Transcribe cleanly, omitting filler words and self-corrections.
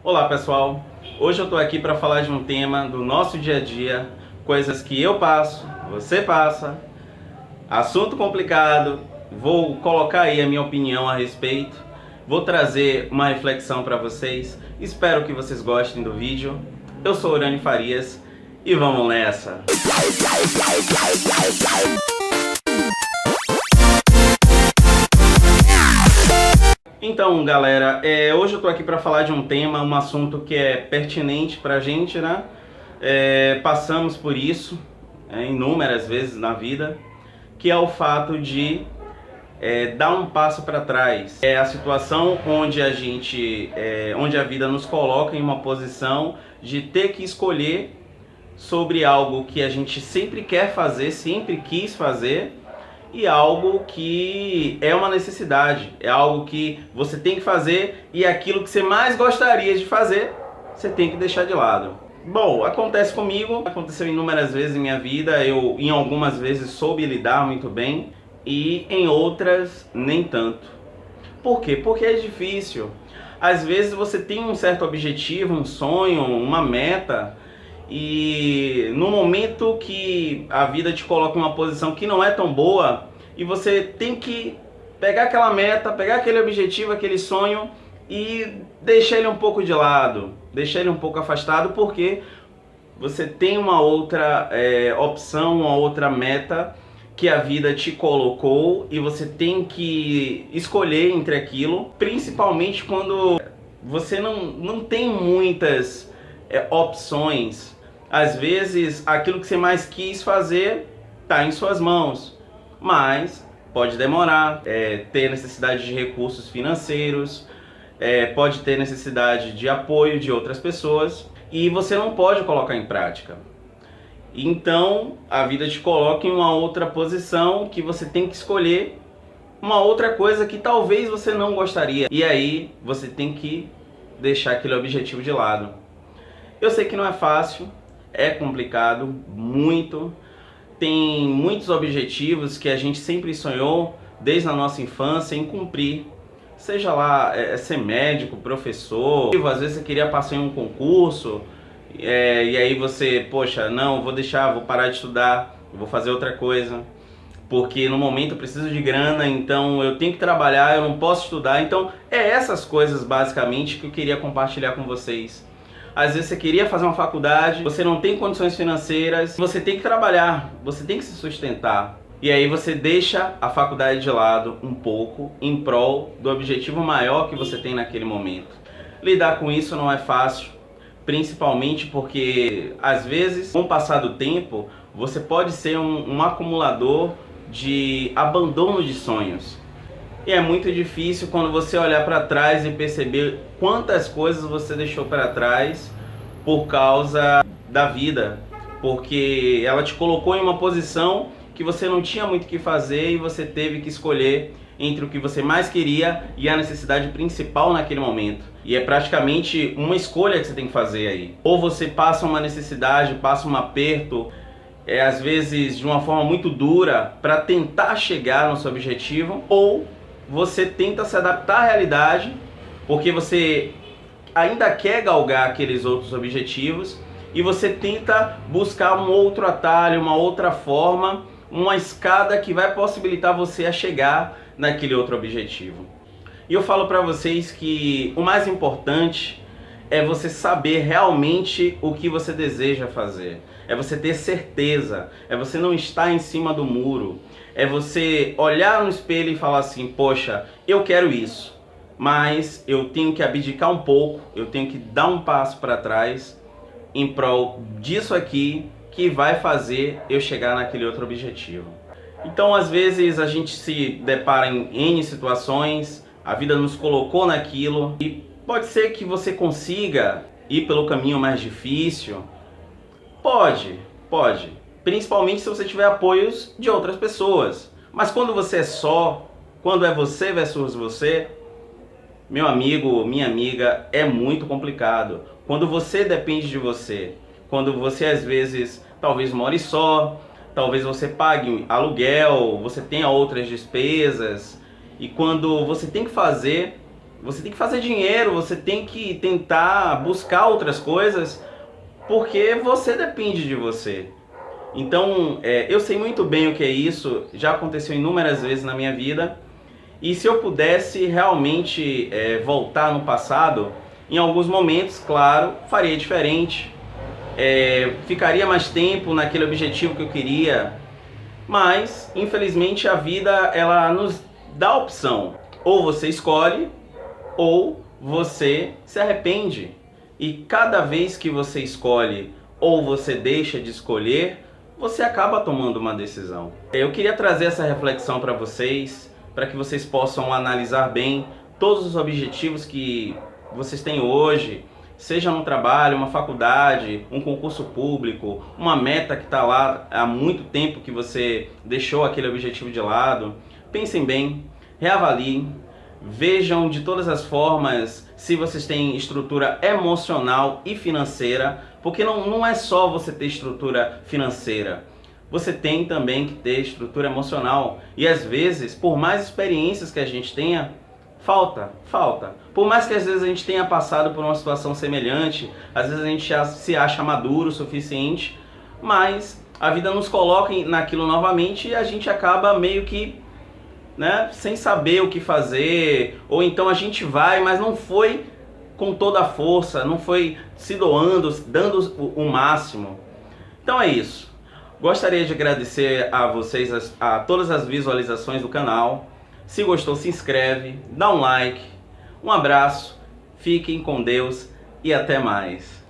Olá pessoal, hoje eu estou aqui para falar de um tema do nosso dia a dia, coisas que eu passo, você passa, assunto complicado, vou colocar aí a minha opinião a respeito, vou trazer uma reflexão para vocês, espero que vocês gostem do vídeo. Eu sou Urani Farias e vamos nessa! Então, galera, hoje eu tô aqui para falar de um tema, um assunto que é pertinente pra gente, né? Passamos por isso inúmeras vezes na vida, que é o fato de dar um passo para trás. É a situação onde onde a vida nos coloca em uma posição de ter que escolher sobre algo que a gente sempre quer fazer, sempre quis fazer, e algo que é uma necessidade, é algo que você tem que fazer e aquilo que você mais gostaria de fazer, você tem que deixar de lado. Bom, acontece comigo, aconteceu inúmeras vezes em minha vida, eu em algumas vezes soube lidar muito bem e em outras nem tanto. Por quê? Porque é difícil. Às vezes você tem um certo objetivo, um sonho, uma meta, e no momento que a vida te coloca em uma posição que não é tão boa e você tem que pegar aquela meta, pegar aquele objetivo, aquele sonho e deixar ele um pouco de lado, deixar ele um pouco afastado, porque você tem uma outra opção, uma outra meta que a vida te colocou e você tem que escolher entre aquilo, principalmente quando você não tem muitas opções. Às vezes aquilo que você mais quis fazer está em suas mãos, mas pode demorar, ter necessidade de recursos financeiros, pode ter necessidade de apoio de outras pessoas e você não pode colocar em prática. Então a vida te coloca em uma outra posição que você tem que escolher uma outra coisa que talvez você não gostaria, e aí você tem que deixar aquele objetivo de lado. Eu sei que não é fácil, é complicado, muito. Tem muitos objetivos que a gente sempre sonhou desde a nossa infância em cumprir. Seja lá ser médico, professor, às vezes você queria passar em um concurso, e aí você, poxa, não, vou parar de estudar, vou fazer outra coisa, porque no momento eu preciso de grana, então eu tenho que trabalhar, eu não posso estudar. Então essas coisas basicamente que eu queria compartilhar com vocês. Às vezes você queria fazer uma faculdade, você não tem condições financeiras, você tem que trabalhar, você tem que se sustentar. E aí você deixa a faculdade de lado um pouco em prol do objetivo maior que você tem naquele momento. Lidar com isso não é fácil, principalmente porque às vezes, com o passar do tempo, você pode ser um acumulador de abandono de sonhos. E é muito difícil quando você olhar para trás e perceber quantas coisas você deixou para trás por causa da vida, porque ela te colocou em uma posição que você não tinha muito o que fazer e você teve que escolher entre o que você mais queria e a necessidade principal naquele momento. E é praticamente uma escolha que você tem que fazer aí. Ou você passa uma necessidade, passa um aperto, às vezes de uma forma muito dura, para tentar chegar no seu objetivo, ou você tenta se adaptar à realidade, porque você ainda quer galgar aqueles outros objetivos e você tenta buscar um outro atalho, uma outra forma, uma escada que vai possibilitar você a chegar naquele outro objetivo. E eu falo para vocês que o mais importante é você saber realmente o que você deseja fazer. É você ter certeza, é você não estar em cima do muro, é você olhar no espelho e falar assim, poxa, eu quero isso, mas eu tenho que abdicar um pouco, eu tenho que dar um passo para trás em prol disso aqui que vai fazer eu chegar naquele outro objetivo. Então às vezes a gente se depara em N situações, a vida nos colocou naquilo e pode ser que você consiga ir pelo caminho mais difícil. Pode. Principalmente se você tiver apoios de outras pessoas. Mas quando você é só, quando é você versus você, meu amigo, minha amiga, é muito complicado. Quando você depende de você, quando você às vezes talvez more só, talvez você pague aluguel, você tenha outras despesas, e quando você tem que fazer Você tem que fazer dinheiro, você tem que tentar buscar outras coisas, porque você depende de você. Então, eu sei muito bem o que é isso, já aconteceu inúmeras vezes na minha vida, e se eu pudesse realmente voltar no passado, em alguns momentos, claro, faria diferente, ficaria mais tempo naquele objetivo que eu queria, mas infelizmente a vida ela nos dá a opção, ou você escolhe, ou você se arrepende. E cada vez que você escolhe ou você deixa de escolher, você acaba tomando uma decisão. Eu queria trazer essa reflexão para que vocês possam analisar bem todos os objetivos que vocês têm hoje, seja no trabalho, uma faculdade, um concurso público, uma meta que está lá há muito tempo que você deixou aquele objetivo de lado. Pensem bem, reavaliem, vejam de todas as formas se vocês têm estrutura emocional e financeira, porque não é só você ter estrutura financeira, você tem também que ter estrutura emocional. E às vezes, por mais experiências que a gente tenha, falta. Por mais que às vezes a gente tenha passado por uma situação semelhante, às vezes a gente se acha maduro o suficiente, mas a vida nos coloca naquilo novamente e a gente acaba meio que, né, sem saber o que fazer, ou então a gente vai, mas não foi com toda a força, não foi se doando, dando o máximo. Então é isso. Gostaria de agradecer a vocês, a todas as visualizações do canal. Se gostou, se inscreve, dá um like. Um abraço, fiquem com Deus e até mais.